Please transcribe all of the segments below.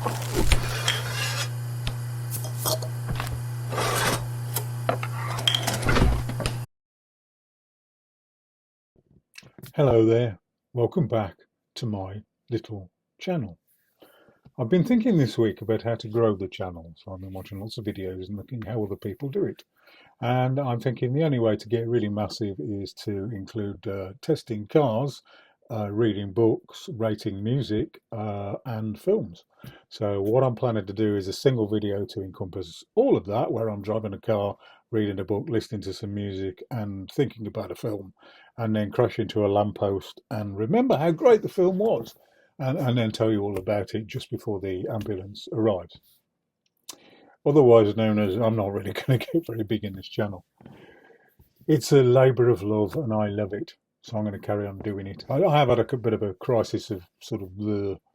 Hello there, welcome back to my little channel. I've been thinking this week about how to grow the channel, so I've been watching lots of videos and looking how other people do it. And I'm thinking the only way to get really massive is to include testing cars, reading books, rating music, and films. So what I'm planning to do is a single video to encompass all of that, where I'm driving a car, reading a book, listening to some music, and thinking about a film, and then crash into a lamppost and remember how great the film was, and then tell you all about it just before the ambulance arrives. Otherwise known as I'm not really going to get very big in this channel. It's a labour of love and I love it. So I'm going to carry on doing it. I have had a bit of a crisis of sort of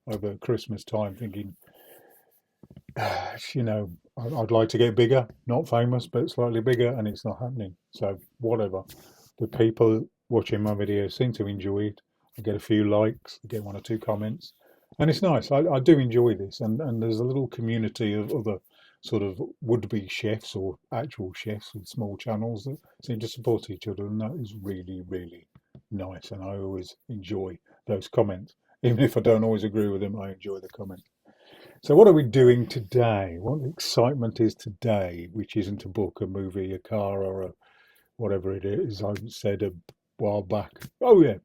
over Christmas time thinking, you know, I'd like to get bigger, not famous, but slightly bigger, and it's not happening. So whatever. The people watching my videos seem to enjoy it. I get a few likes, I get one or two comments, and it's nice. I do enjoy this, and there's a little community of other sort of would-be chefs or actual chefs with small channels that seem to support each other, and that is really, really nice. And I always enjoy those comments. Even if I don't always agree with them, I enjoy the comment. So what are we doing today? What excitement is today, which isn't a book, a movie, a car, or a whatever it is I said a while back. Oh yeah,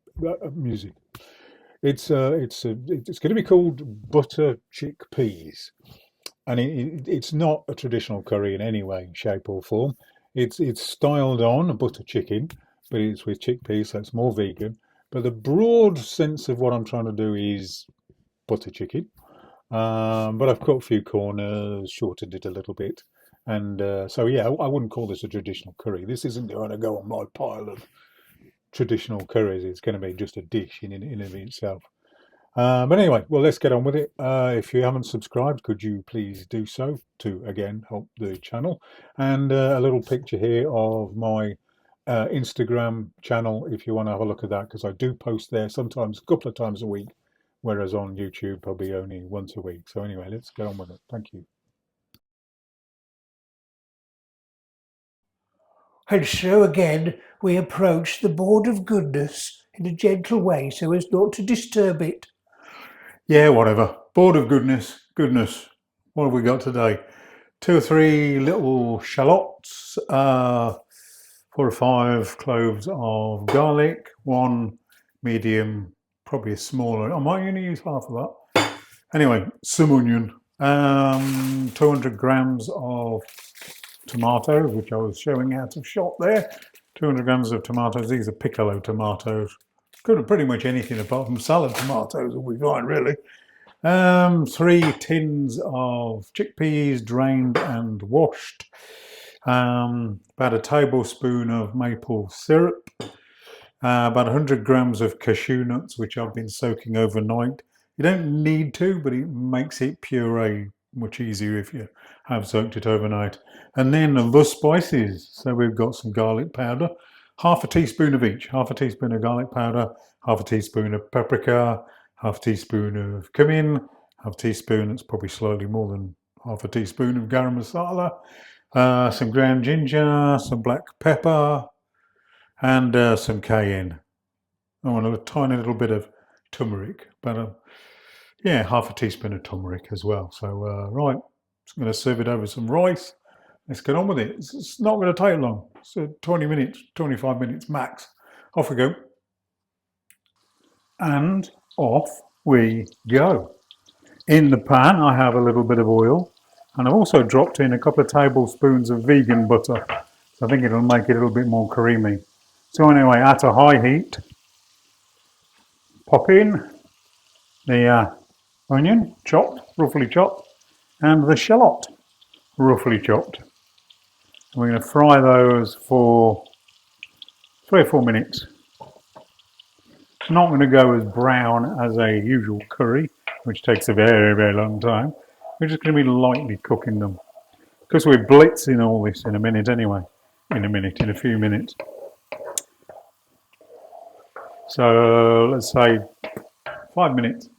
music. It's going to be called butter chickpeas, and it's not a traditional curry in any way, shape, or form. It's styled on a butter chicken, but it's with chickpeas, so it's more vegan. But the broad sense of what I'm trying to do is butter chicken. But I've cut a few corners, shortened it a little bit. And so, yeah, I wouldn't call this a traditional curry. This isn't going to go on my pile of traditional curries. It's going to be just a dish in and of itself. But anyway, well, let's get on with it. If you haven't subscribed, could you please do so to, again, help the channel? And a little picture here of my Instagram channel if you want to have a look at that, because I do post there sometimes a couple of times a week, whereas on YouTube probably only once a week. So anyway, let's get on with it. Thank you. And so again we approach the board of goodness in a gentle way so as not to disturb it. Yeah, whatever. Board of goodness, goodness. What have we got today? 2 or 3 little shallots, 4 or 5 cloves of garlic, 1 medium, probably a smaller. I might only use half of that. Anyway, some onion, 200 grams of tomatoes, which I was showing out of shot there. 200 grams of tomatoes. These are piccolo tomatoes. Could have pretty much anything apart from salad tomatoes will be fine, really. 3 tins of chickpeas, drained and washed. About a tablespoon of maple syrup. About 100 grams of cashew nuts, which I've been soaking overnight. You don't need to, but it makes it puree much easier if you have soaked it overnight. And then the spices. So we've got some garlic powder, half a teaspoon of each. Half a teaspoon of garlic powder, half a teaspoon of paprika, half a teaspoon of cumin, half a teaspoon, it's probably slightly more than half a teaspoon of garam masala, some ground ginger, some black pepper, and some cayenne. I want a tiny little bit of turmeric, but yeah, half a teaspoon of turmeric as well. So right, just going to serve it over some rice. Let's get on with it. It's not going to take long. So 20 minutes, 25 minutes max. Off we go. And off we go. In the pan, I have a little bit of oil, and I've also dropped in a couple of tablespoons of vegan butter. So I think it'll make it a little bit more creamy. So anyway, at a high heat, pop in the onion, chopped, roughly chopped, and the shallot, roughly chopped. And we're going to fry those for 3 or 4 minutes. It's not going to go as brown as a usual curry, which takes a very, very long time. We're just going to be lightly cooking them, because we're blitzing all this in a minute anyway. In a few minutes. So let's say 5 minutes.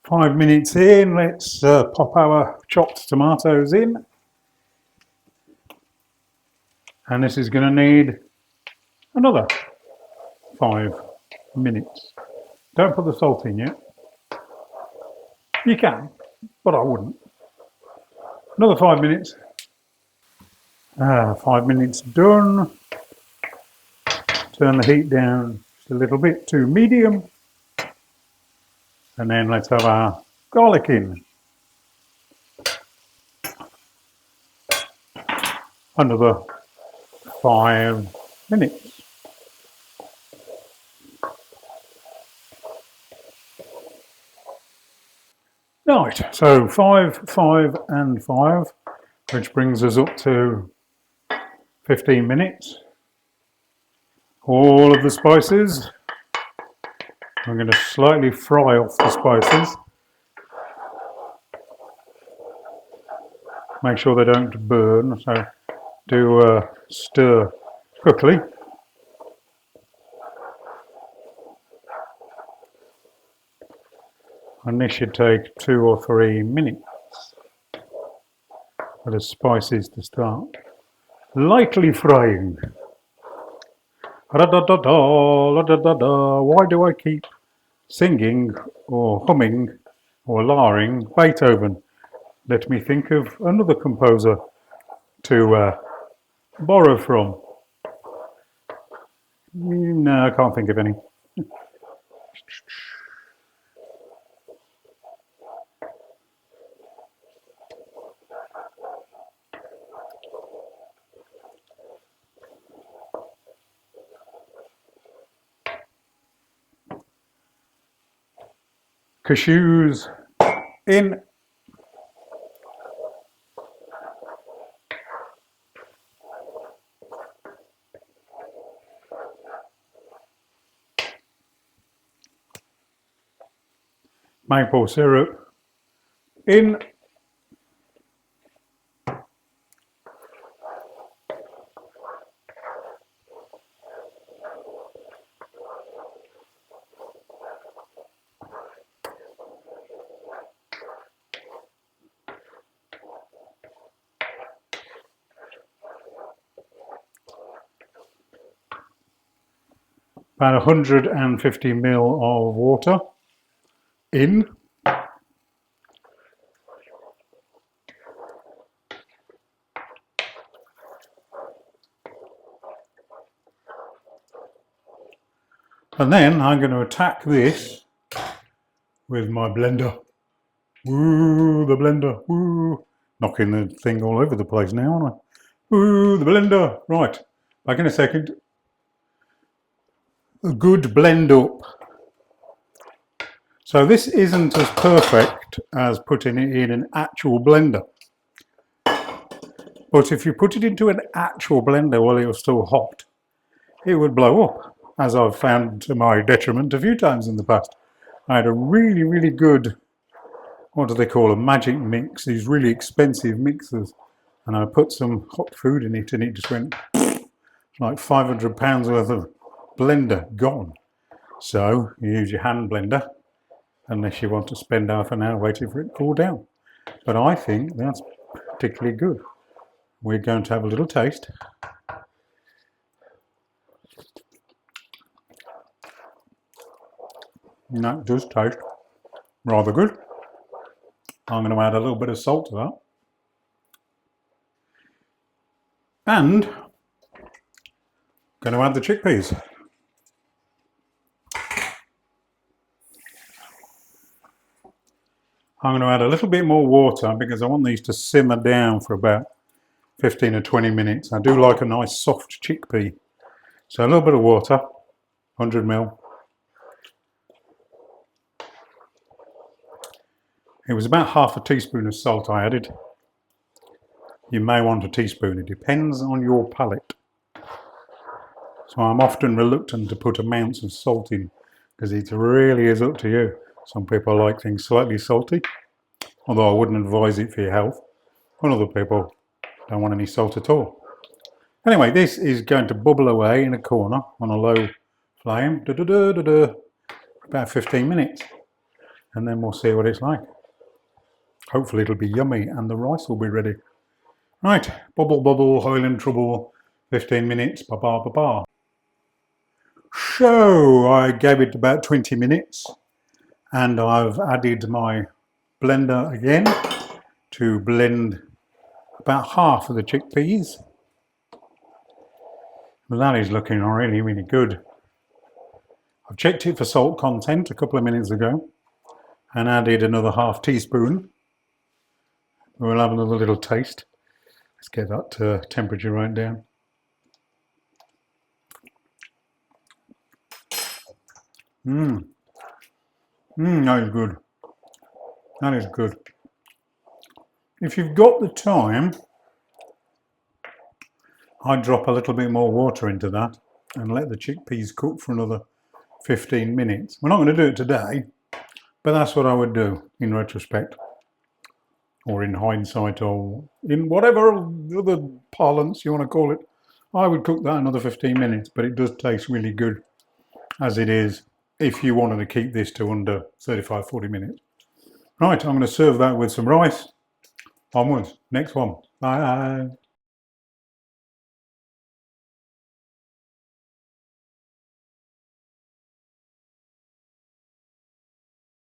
5 minutes in, let's pop our chopped tomatoes in. And this is going to need another 5 minutes. Don't put the salt in yet. You can, but I wouldn't. Another 5 minutes. 5 minutes done. Turn the heat down just a little bit to medium. And then let's have our garlic in. Another 5 minutes. Right, so 5, 5 and 5, which brings us up to 15 minutes. All of the spices. I'm going to slightly fry off the spices. Make sure they don't burn, so do stir quickly. And this should take 2 or 3 minutes for the spices to start lightly frying. Why do I keep singing or humming or larring Beethoven? Let me think of another composer to borrow from. No, I can't think of any. Cashews in. Maple syrup in. About 150 ml of water in. And then I'm going to attack this with my blender. Woo, the blender, woo. Knocking the thing all over the place now, aren't I? Woo, the blender. Right, back in a second. A good blend up. So this isn't as perfect as putting it in an actual blender. But if you put it into an actual blender while it was still hot, it would blow up, as I've found to my detriment a few times in the past. I had a really, really good, what do they call a magic mix, these really expensive mixers, and I put some hot food in it and it just went like £500 worth of blender gone. So you use your hand blender unless you want to spend half an hour waiting for it to cool down. But I think that's particularly good. We're going to have a little taste. And that does taste rather good. I'm going to add a little bit of salt to that. And going to add the chickpeas. I'm going to add a little bit more water because I want these to simmer down for about 15 or 20 minutes. I do like a nice soft chickpea. So a little bit of water, 100 ml. It was about half a teaspoon of salt I added. You may want a teaspoon, it depends on your palate. So I'm often reluctant to put amounts of salt in because it really is up to you. Some people like things slightly salty, although I wouldn't advise it for your health. And other people don't want any salt at all. Anyway, this is going to bubble away in a corner on a low flame for about 15 minutes. and then we'll see what it's like. Hopefully it'll be yummy and the rice will be ready. Right, bubble bubble, oil in trouble, 15 minutes, ba-ba ba-ba. So I gave it about 20 minutes and I've added my blender again to blend about half of the chickpeas. That is looking really, really good. I've checked it for salt content a couple of minutes ago and added another half teaspoon. We'll have another little taste. Let's get that temperature right down. That is good. That is good. If you've got the time, I'd drop a little bit more water into that and let the chickpeas cook for another 15 minutes. We're not going to do it today, but that's what I would do in retrospect, or in hindsight, or in whatever other parlance you want to call it. I would cook that another 15 minutes, but it does taste really good as it is if you wanted to keep this to under 35-40 minutes. Right, I'm going to serve that with some rice. Onwards, next one. Bye.